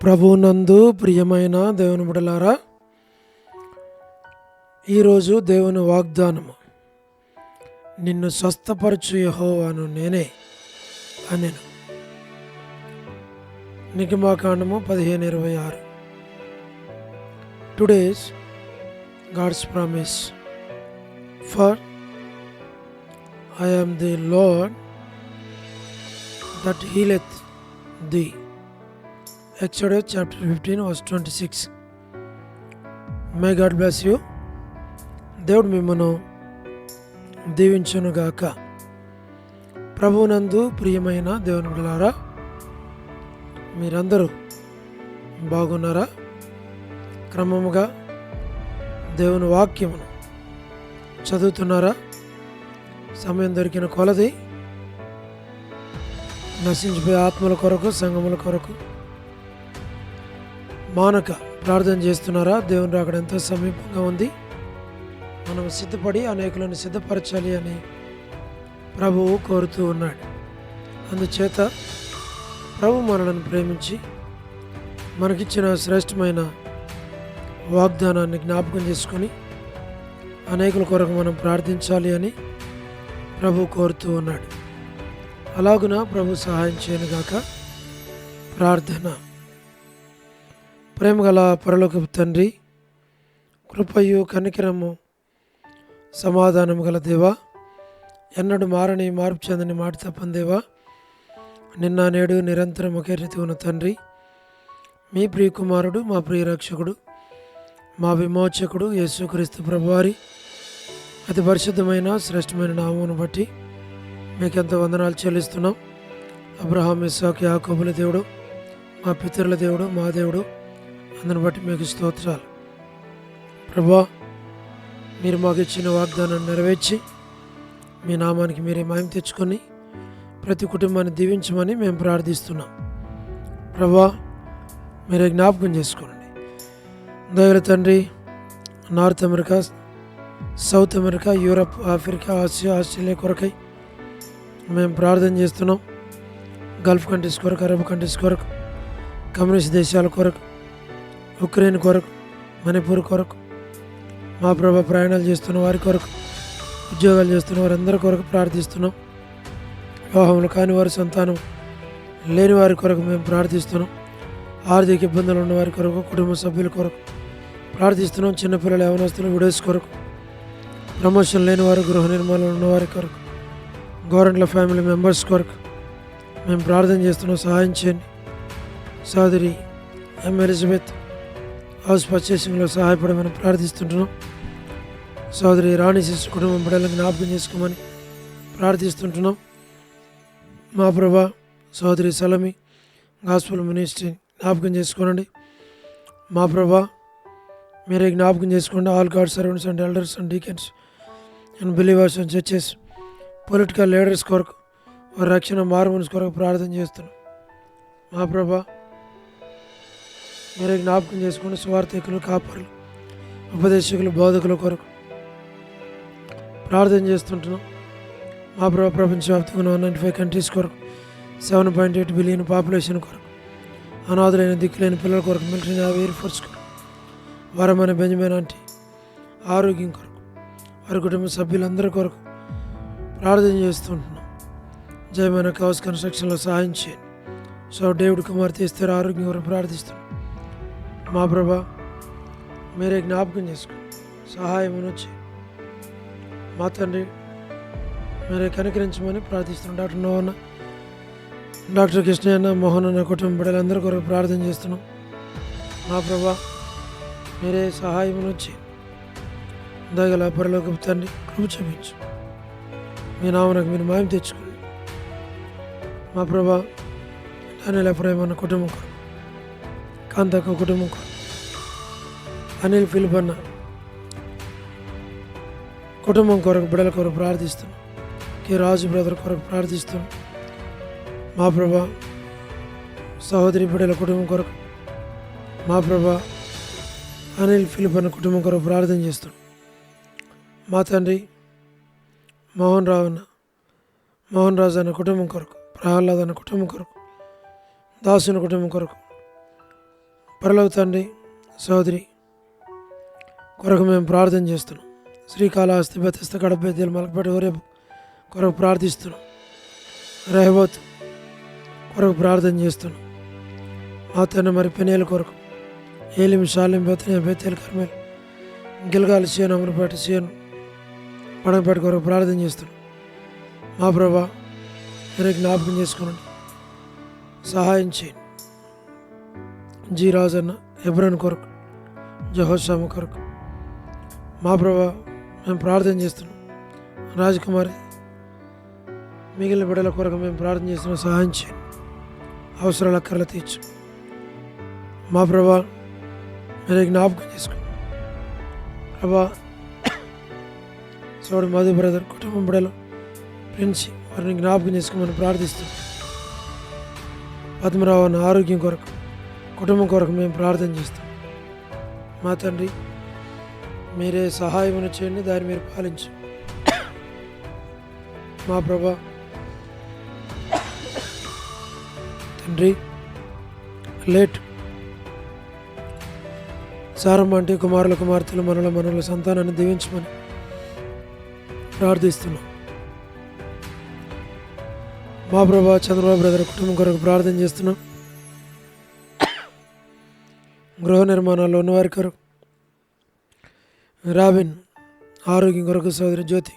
ప్రభువునందు ప్రియమైన దేవుని బిడ్డలారా, ఈరోజు దేవుని వాగ్దానము, నిన్ను స్వస్థపరచు యెహోవాను నేనే అనెను. నిర్గమకాండము 15:26. Today's God's promise, for I am the Lord that healeth thee. Exodus chapter 15 verse 26. May God bless you. దేవుడు మిమ్మను దీవించునుగాక. ప్రభువునందు ప్రియమైన దేవుని బిడ్డలారా, మీరందరూ బాగున్నారా? క్రమముగా దేవుని వాక్యమును చదువుతున్నారా? సమయం దొరికిన కొలది నశించిపోయే ఆత్మల కొరకు, సంఘముల కొరకు మానక ప్రార్థన చేస్తున్నారా? దేవుని రాకడ ఎంతో సమీపంగా ఉంది. మనం సిద్ధపడి అనేకులను సిద్ధపరచాలి అని ప్రభువు కోరుతూ ఉన్నాడు. అందుచేత ప్రభు మనలను ప్రేమించి మనకిచ్చిన శ్రేష్టమైన వాగ్దానాన్ని జ్ఞాపకం చేసుకొని అనేకుల కొరకు మనం ప్రార్థించాలి అని ప్రభు కోరుతూ ఉన్నాడు. అలాగున ప్రభు సహాయం చేయనుగాక. ప్రార్థన. ప్రేమగల పరలోకపు తండ్రి, కృపయు కనికరము సమాధానము గల దేవా, ఎన్నడూ మారని మార్పు చెందని మాట తప్పని దేవా, నిన్న నేడు నిరంతరం ఒకే రీతి ఉన్న తండ్రి, మీ ప్రియ కుమారుడు, మా ప్రియ రక్షకుడు, మా విమోచకుడు యేసుక్రీస్తు ప్రభువారి అతి పరిశుద్ధమైన శ్రేష్టమైన నామమును బట్టి మీకెంతో వందనాలు చెల్లిస్తున్నాం. అబ్రహాం, ఇస్సాకు, యాకోబుల దేవుడు, మా పితరుల దేవుడు, మా దేవుడు, అందుని బట్టి మీకు స్తోత్రాలు. ప్రభా, మీరు మాకు ఇచ్చిన వాగ్దానాన్ని నెరవేర్చి మీ నామానికి మీరే మహిమ తెచ్చుకొని ప్రతి కుటుంబాన్ని దీవించమని మేము ప్రార్థిస్తున్నాం. ప్రభా, మీరే జ్ఞాపకం చేసుకోండి. దయగల తండ్రి, north America, south America, Europe, Africa, Asia, Australia కొరకై మేము ప్రార్థన చేస్తున్నాం. గల్ఫ్ కంట్రీస్ కొరకు, అరబ్ కంట్రీస్ కొరకు, కమ్యూనిస్ట్ దేశాల కొరకు, ఉక్రెయిన్ కొరకు, మణిపూర్ కొరకు, మా ప్రభా ప్రయాణాలు చేస్తున్న వారి కొరకు, ఉద్యోగాలు చేస్తున్న వారందరి కొరకు ప్రార్థిస్తున్నాం. వివాహములు కాని వారి, సంతానం లేని వారి కొరకు మేము ప్రార్థిస్తున్నాం. ఆర్థిక ఇబ్బందులు ఉన్న వారి కొరకు, కుటుంబ సభ్యుల కొరకు ప్రార్థిస్తున్నాం. చిన్నపిల్లల, యవనస్తులు, విడోస్ కొరకు, ప్రమోషన్ లేని వారు, గృహ నిర్మాణాలు ఉన్న వారి కొరకు, గవర్నమెంట్ల ఫ్యామిలీ మెంబర్స్ కొరకు మేము ప్రార్థన చేస్తున్నాం. సహాయం చేయండి. సోదరి ఎం ఎలిజబెత్ హౌస్ పర్చేసింగ్లో సహాయపడమని ప్రార్థిస్తుంటున్నాం. సోదరి రాణి సిస్టర్ కుటుంబం బిడ్డలను జ్ఞాపకం చేసుకోమని ప్రార్థిస్తుంటున్నాం. మా ప్రభా, సోదరి సలమి గాస్పుల్ మినిస్ట్రీ జ్ఞాపకం చేసుకోనండి. మా ప్రభా, మీరే జ్ఞాపకం చేసుకోండి. All God servants and elders and deacons and believers and churches, political leaders కొరకు, వారి రక్షణ మారుమనసు కొరకు ప్రార్థన చేస్తున్నాం. మా ప్రభా, మీరే జ్ఞాపకం చేసుకోండి. స్వార్థికులు, కాపరులు, ఉపదేశకులు, బోధకుల కొరకు ప్రార్థన చేస్తుంటున్నాం. మా ప్రభా, ప్రపంచవ్యాప్తంగా 195 కంట్రీస్ కొరకు, 7.8 బిలియన్ పాపులేషన్ కొరకు, అనాథులైన దిక్కులైన పిల్లల కొరకు, మిలిటరీ, నేవీ, ఎయిర్ ఫోర్స్ కొరకు, వరమైన బెంజమిన్ ఆంటీ ఆరోగ్యం కొరకు, వారి కుటుంబ సభ్యులందరి కొరకు ప్రార్థన చేస్తుంటున్నాం. జయమైన హౌస్ కన్స్ట్రక్షన్లో సహాయం చేయండి. సో డేవిడ్ కుమార్తె ఇస్తారు ఆరోగ్యం కొరకు ప్రార్థిస్తున్నాం. మా ప్రభా, మీరే జ్ఞాపకం చేసుకోండి. సహాయం వచ్చి మా తండ్రి మీరే కనికరించమని ప్రార్థిస్తున్నాం. డాక్టర్ నోవన్న, డాక్టర్ కృష్ణయ్య, మోహన్ అన్న కుటుంబ బిడ్డలందరి కొరకు ప్రార్థన చేస్తున్నాం. మా ప్రభా, మీరే సహాయం వచ్చి దయగల పరలోకపు తండ్రి కృప చూపించు. మీ నామనకు మీరు మాయం తెచ్చుకోండి. మా ప్రభా, అనిల్ ప్రేమన్న కుటుంబం కొరకు, కాంతక్క కుటుంబం కొరకు, అనిల్ ఫిలిప్ అన్న కుటుంబం కొరకు, బిడ్డల కొరకు ప్రార్థిస్తున్నాం. కే రాజు బ్రదర్ కొరకు ప్రార్థిస్తున్నాం. మా ప్రభా, సహోదరి బిడ్డల కుటుంబం కొరకు, మా ప్రభా, అనిల్ ఫిలిప్ అన్న కుటుంబం కొరకు ప్రార్థన చేస్తున్నాం. మా తండ్రి మోహన్ రాజు అన్న కుటుంబం కొరకు, ప్రహ్లాద్ అన్న కుటుంబం కొరకు, దాసుని కుటుంబం కొరకు, పరలోక తండ్రి, సోదరి కొరకు మేము ప్రార్థన చేస్తున్నాం. శ్రీకాళహస్తి, బెతెస్త, కడప, బేతేలు, మలకపేట, ఊరేపు కొరకు ప్రార్థిస్తున్నాం. రెహోబోత్ కొరకు ప్రార్థన చేస్తున్నాం. మా తండ్రి మరి పెనేల కొరకు, ఏలిం, షాలిం, బెతనియా, బేతేలు, కర్మేలు, గిల్గాల్, సీయోను, అమరపేట, సీయోను, పడమపేట కొరకు ప్రార్థన చేస్తున్నాం. మా ప్రభా మీరు జ్ఞాపకం చేసుకోనండి, సహాయం చేయండి. జీ రాజన్న, హెబ్రోన్ కొరకు, జెహోషాము కొరకు మా ప్రభా మేము ప్రార్థన చేస్తున్నాం. రాజకుమారి మిగిలిన బిడ్డల కొరకు మేము ప్రార్థన చేస్తున్నాం. సహాయం చేయండి, అవసరాల అక్కర్లు తీర్చు. మా ప్రభా మీరు జ్ఞాపకం చేసుకోండి. ప్రభా సోడి మధు బ్రదర్ కుటుంబం బిడ్డలు ప్రిన్సి వారిని జ్ఞాపకం చేసుకోమని ప్రార్థిస్తున్నాం. పద్మరావు అన్న ఆరోగ్యం కొరకు, కుటుంబం కొరకు మేము ప్రార్థన చేస్తాం. మా తండ్రి మీరే సహాయమును చేయండి, దాన్ని మీరు పాలించు. మా ప్రభా తండ్రి లేట్ సారమ్మ అంటే కుమారుల కుమార్తెలు మనల సంతానాన్ని దీవించమని ప్రార్థిస్తున్నాం. మా ప్రభా చంద్రబాబు బ్రదర్ కుటుంబం కొరకు ప్రార్థన చేస్తున్నాం. గృహ నిర్మాణాల్లో ఉన్నవారి కొరకు, రాబిన్ ఆరోగ్యం కొరకు, సోదరి జ్యోతి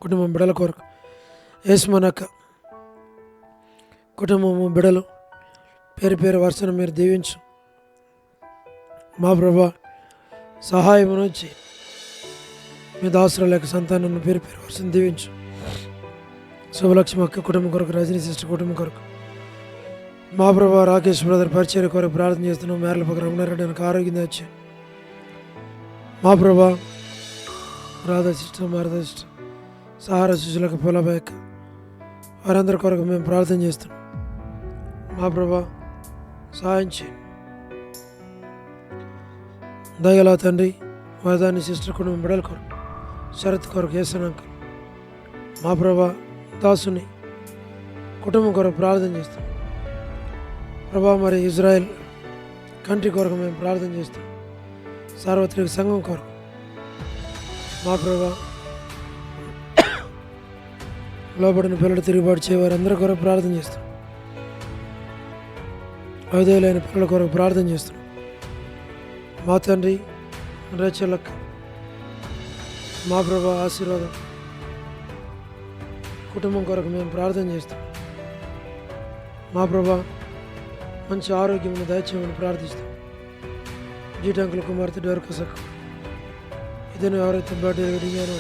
కుటుంబం బిడల కొరకు, యేస్మనక్క కుటుంబము బిడలు పేరు పేరు వరుసను మీరు దీవించు. మా ప్రభా సహాయము నుంచి మీ దాసుల యొక్క సంతానాన్ని పేరు పేరు వరుసను దీవించు. శుభలక్ష్మి అక్క కుటుంబం కొరకు, రజనీ సిస్టర్ కుటుంబం కొరకు, మా ప్రభా రాకేష్ బ్రదర్ పరిచయ కొరకు ప్రార్థన చేస్తున్నాం. మేరల పక్క రమణారెడ్డి నాకు ఆరోగ్యం తెచ్చి. మా ప్రభా రాధా సిస్టర్, మారదా సిస్టర్, సహారా శిశులకు పొలబాయక వారందరి కొరకు మేము ప్రార్థన చేస్తున్నాం. మా ప్రభా సహాయం చేయండి. దయగల తండ్రి వరదాని సిస్టర్ కుటుంబం బిడల కొరకు, శరత్ కొరకు, యేసనంకల్ మా ప్రభా దాసుని కుటుంబం కొరకు ప్రార్థన చేస్తాం. ప్రభా మరి ఇజ్రాయెల్ కంట్రీ కొరకు మేము ప్రార్థన చేస్తాం. సార్వత్రిక సంఘం కొరకు మా ప్రభా లోబడిన పిల్లలు తిరుగుబాటు చేయవారందరి కొరకు ప్రార్థన చేస్తాం. ఐదేలైన పిల్లల కొరకు ప్రార్థన చేస్తున్నాం. మా తండ్రి రేచలక్ మా ప్రభా ఆశీర్వాదం కుటుంబం కొరకు మేము ప్రార్థన చేస్తాం. మా ప్రభా మంచి ఆరోగ్యం దయచేయమని ప్రార్థిస్తాం. జీటంకుల కుమార్తె డోర్కసక్ ఇతను ఎవరైతే బర్త్డే అడిగారో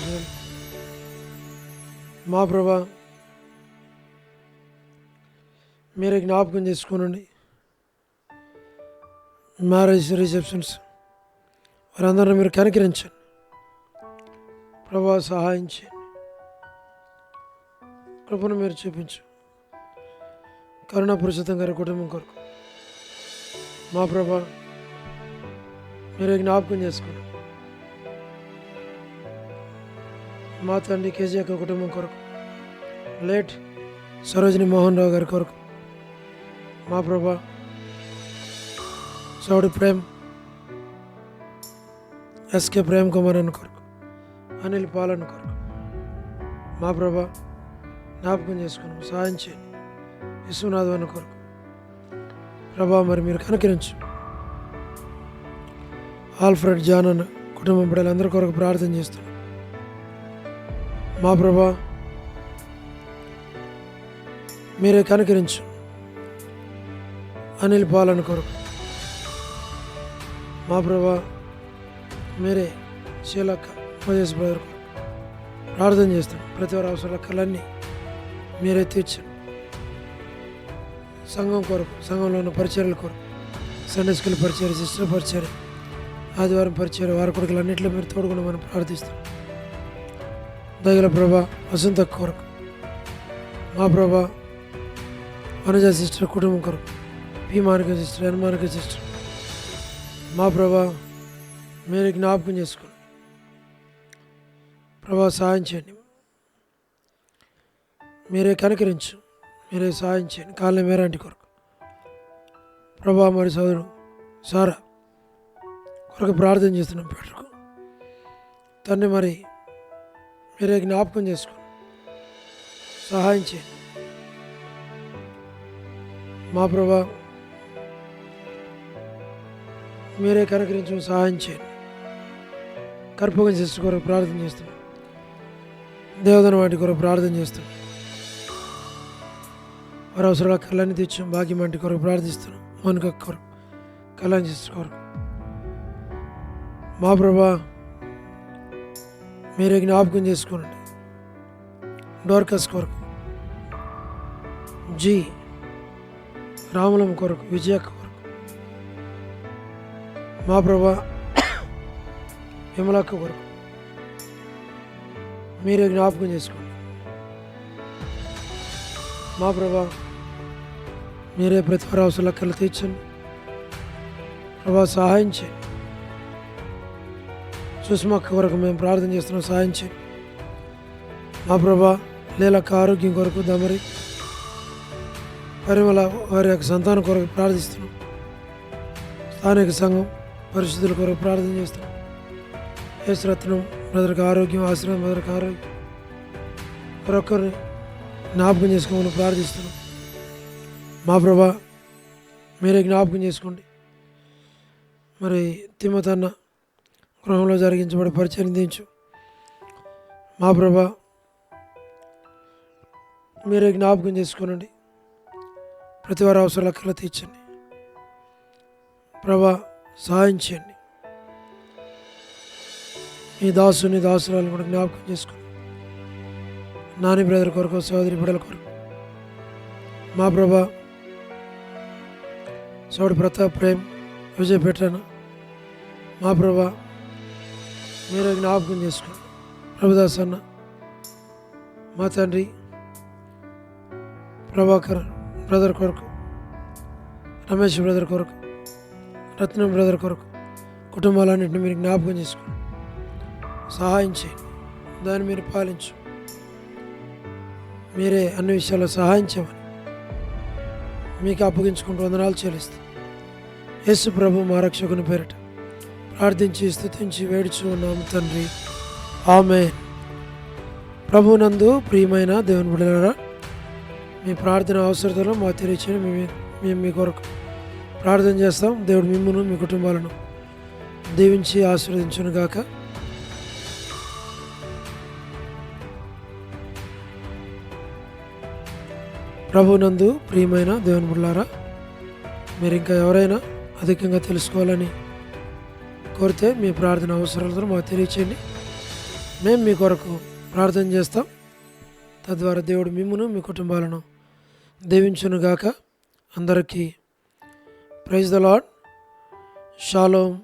మా ప్రభా మీరే జ్ఞాపకం చేసుకోనండి. మ్యారేజ్ రిసెప్షన్స్ వారందరినీ మీరు కనికరించండి. ప్రభా సహాయం చేయండి, కృపను మీరు చూపించు. కరుణా పురుషోత్తం గారి కుటుంబం కొరకు మా ప్రభా మీరే జ్ఞాపకం చేసుకోండి. మా తండ్రి కేజీ యొక్క కుటుంబం కొరకు, లేట్ సరోజిని మోహన్ రావు గారి కొరకు మా ప్రభా సౌడి ప్రేమ్, ఎస్కే ప్రేమ్ కుమార్ అన్న కొరకు, అనిల్ పాలన్ కొరకు మా ప్రభా జ్ఞాపకం చేసుకున్నాం. సహాయం చేయండి. విశ్వనాథ్ అన్న కొరకు ప్రభా మరి మీరు కనికరించు. ఆల్ఫ్రెడ్ జాన్ అన్న కుటుంబం బిడ్డలందరి కొరకు ప్రార్థన చేస్తున్నాం. మా ప్రభా మీరే కనికరించు. అనిల్ పాలన్ కొరకు మా ప్రభా మీరే శీలక్క మహేష్ బ్రదర్ కొరకు ప్రార్థన చేస్తున్నాం. ప్రతి వారి అవసరాల కళన్నీ మీరే తీర్చండి. సంఘం కొరకు, సంఘంలో ఉన్న పరిచర్యల కొరకు, సండే స్కూల్ పరిచర్య, సిస్టర్ పరిచర్య, ఆదివారం పరిచర్య, వారి కొడుకులు అన్నింటిలో మీరు తోడుకుండా మనం ప్రార్థిస్తాం. దయగల ప్రభా వసంత కొరకు మా ప్రభా వనజ సిస్టర్ కుటుంబం కొరకు, పి మానిక సిస్టర్, ఎన్ మానిక సిస్టర్ మా ప్రభా మీరు జ్ఞాపకం చేసుకోండి. ప్రభా సహాయం చేయండి. మీరే కనికరించు, మీరే సహాయం చేయండి. కాళ్ళ మేరాంటి కొరకు ప్రభా మరి సోదరుడు సారా కొరకు ప్రార్థన చేస్తున్నాం. పీటర్కు తండ్రి మరి మీరే జ్ఞాపకం చేసుకుని సహాయం చేయండి. మా ప్రభా మీరే కనుకరించు సహాయం చేయండి. కర్పూరం చేస్తూ కొరకు ప్రార్థన చేస్తున్నాం. దేవదన వాటి కొరకు ప్రార్థన చేస్తున్నాం. వారి అవసరాల కళ్ళని తెచ్చాం. భాగ్యం వంటి కొరకు ప్రార్థిస్తున్నాం. మనుక కొరకు కళ్యాణ్ చేస్తూ కొరకు మా ప్రభా మీరే జ్ఞాపకం చేసుకోనండి. డోర్కస్ కొరకు, జీ రాములం కొరకు, విజయక్క కొరకు మా ప్రభా విమలక్క కొరకు మీరే జ్ఞాపకం చేసుకోండి. మా ప్రభా మీరే ప్రతి వారి అవసరాల కళ్ళు తీర్చండి. ప్రభా సహాయం చేయండి. సుష్మక్క కొరకు మేము ప్రార్థన చేస్తున్నాం. సహాయం చేయండి. మా ప్రభా లీలక్క ఆరోగ్యం కొరకు, దమరి పరిమళ వారి యొక్క సంతానం కొరకు ప్రార్థిస్తున్నాం. స్థానిక సంఘం పరిస్థితుల కొరకు ప్రార్థన చేస్తున్నాం. యేసురత్నం బ్రదర్కి ఆరోగ్యం, ఆశ్రమం బ్రదర్కి ఆరోగ్యం మరొకరిని జ్ఞాపకం చేసుకోమని ప్రార్థిస్తున్నాం. మా ప్రభా మీరే జ్ఞాపకం చేసుకోండి. మరి తిమ్మతన్న గృహంలో జరిగించబడే పరిచయం దించు. మా ప్రభా మీరే జ్ఞాపకం చేసుకోనండి. ప్రతి వారి అవసరాల కళ్ళ తీర్చండి. ప్రభా సహాయం చేయండి. మీ దాసుని దాసురాలను కూడా జ్ఞాపకం చేసుకోండి. నాని బ్రదర్ కొరకు, సోదరి బిడ్డల కొరకు మా ప్రభా సోడి ప్రతాప్, ప్రేమ్, విజయ్ పెట్టాను మా ప్రభా మీరే జ్ఞాపకం చేసుకోండి. ప్రభుదాస్ అన్న, మా తండ్రి ప్రభాకర్ బ్రదర్ కొరకు, రమేష్ బ్రదర్ కొరకు, రత్నం బ్రదర్ కొరకు కుటుంబాలన్నింటినీ మీరు జ్ఞాపకం చేసుకోండి. సహాయం చేయండి. దాన్ని మీరు పాలించు. మీరే అన్ని విషయాల్లో సహాయం చేయమని మీకు అప్పగించుకుంటూ వందనాలు చెల్లిస్తాం. యేసు ప్రభు మా రక్షకుని పేరిట ప్రార్థించి స్తుతించి వేడుచు ఉన్నాము తండ్రి. ఆమేన్. ప్రభునందు ప్రియమైన దేవుని బిడ్డలారా, మీ ప్రార్థన అవసరతలో మా తెలియచేయని మేము మీ కొరకు ప్రార్థన చేస్తాం. దేవుడు మిమ్మును మీ కుటుంబాలను దీవించి ఆశీర్వదించును గాక. ప్రభునందు ప్రియమైన దేవుని బిడ్డలారా, మీరు ఇంకా ఎవరైనా అధికంగా తెలుసుకోవాలని కోరితే మీ ప్రార్థన అవసరాలతో మాకు తెలియచేయండి. మేము మీ కొరకు ప్రార్థన చేస్తాం. తద్వారా దేవుడు మిమ్మును మీ కుటుంబాలను దీవించునుగాక. అందరికీ ప్రైజ్ ద లార్డ్. షాలోమ్.